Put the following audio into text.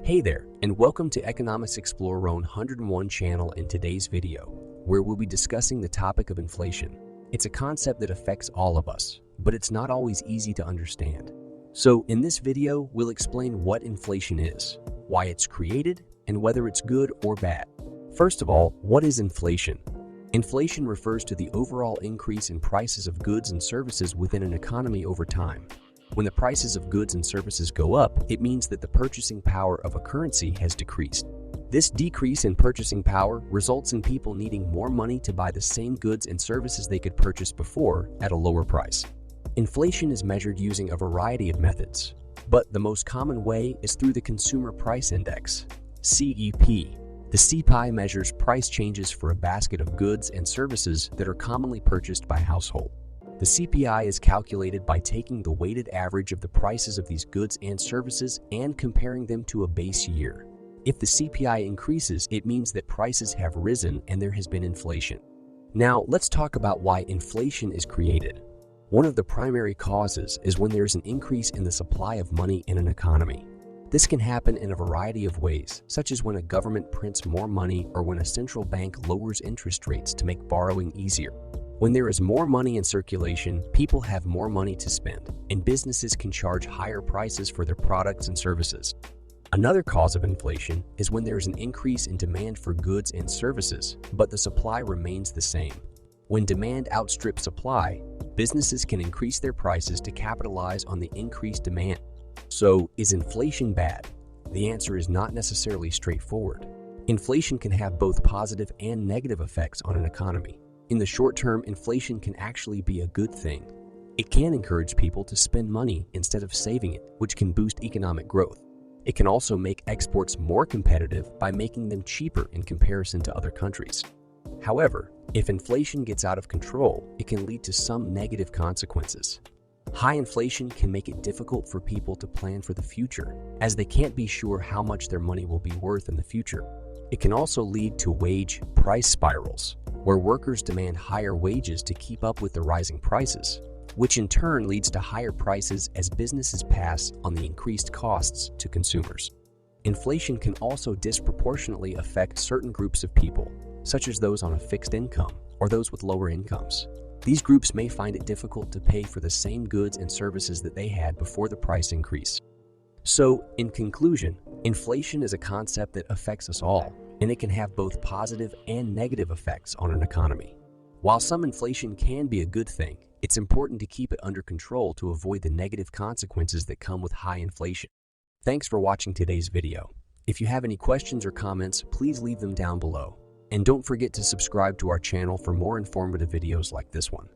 Hey there, and welcome to EconomicExplorer101 channel in today's video, where we'll be discussing the topic of inflation. It's a concept that affects all of us, but it's not always easy to understand. So in this video, we'll explain what inflation is, why it's created, and whether it's good or bad. First of all, what is inflation? Inflation refers to the overall increase in prices of goods and services within an economy over time. When the prices of goods and services go up, it means that the purchasing power of a currency has decreased. This decrease in purchasing power results in people needing more money to buy the same goods and services they could purchase before at a lower price. Inflation is measured using a variety of methods, but the most common way is through the Consumer Price Index, CEP. The CPI measures price changes for a basket of goods and services that are commonly purchased by households. The CPI is calculated by taking the weighted average of the prices of these goods and services and comparing them to a base year. If the CPI increases, it means that prices have risen and there has been inflation. Now, let's talk about why inflation is created. One of the primary causes is when there's an increase in the supply of money in an economy. This can happen in a variety of ways, such as when a government prints more money or when a central bank lowers interest rates to make borrowing easier. When there is more money in circulation, people have more money to spend, and businesses can charge higher prices for their products and services. Another cause of inflation is when there is an increase in demand for goods and services, but the supply remains the same. When demand outstrips supply, businesses can increase their prices to capitalize on the increased demand. So, is inflation bad? The answer is not necessarily straightforward. Inflation can have both positive and negative effects on an economy. In the short term, inflation can actually be a good thing. It can encourage people to spend money instead of saving it, which can boost economic growth. It can also make exports more competitive by making them cheaper in comparison to other countries. However, if inflation gets out of control, it can lead to some negative consequences. High inflation can make it difficult for people to plan for the future, as they can't be sure how much their money will be worth in the future. It can also lead to wage price spirals, where workers demand higher wages to keep up with the rising prices, which in turn leads to higher prices as businesses pass on the increased costs to consumers. Inflation can also disproportionately affect certain groups of people, such as those on a fixed income or those with lower incomes. These groups may find it difficult to pay for the same goods and services that they had before the price increase. So, in conclusion, inflation is a concept that affects us all, and it can have both positive and negative effects on an economy. While some inflation can be a good thing, it's important to keep it under control to avoid the negative consequences that come with high inflation. Thanks for watching today's video. If you have any questions or comments, please leave them down below. And don't forget to subscribe to our channel for more informative videos like this one.